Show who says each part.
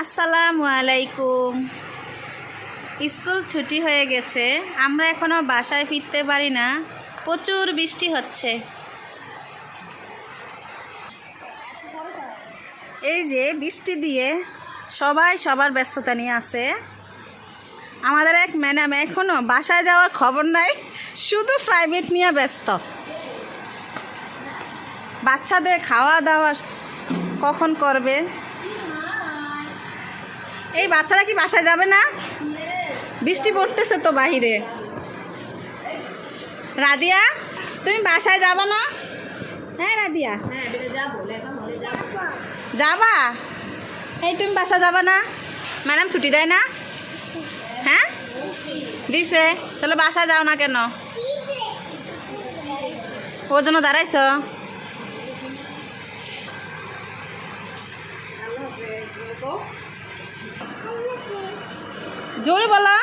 Speaker 1: আসসালামু আলাইকুম। স্কুল ছুটি হয়ে গেছে, আমরা এখনো বাসায় ফিরতে পারি না, প্রচুর বৃষ্টি হচ্ছে। এই যে বৃষ্টি দিয়ে সবাই সবার ব্যস্ততা নিয়ে আছে। আমাদের এক ম্যাডাম এখনো বাসায় যাওয়ার খবর নাই, শুধু প্রাইভেট নিয়ে ব্যস্ত। বাচ্চাদের খাওয়া দাওয়া কখন করবে? এই বাচ্চারা কি বাসায় যাবে না? বৃষ্টি পড়তেছে তো বাহিরে। রাদিয়া, তুমি বাসায় যাবা না? হ্যাঁ রাদিয়া, যাবা? এই তুমি বাসা যাবা না? ম্যাডাম ছুটি দেয় না? হ্যাঁ দিছে, তাহলে বাসায় যাও না কেন? ওর জন্য দাঁড়াইছ? জোরে বলা।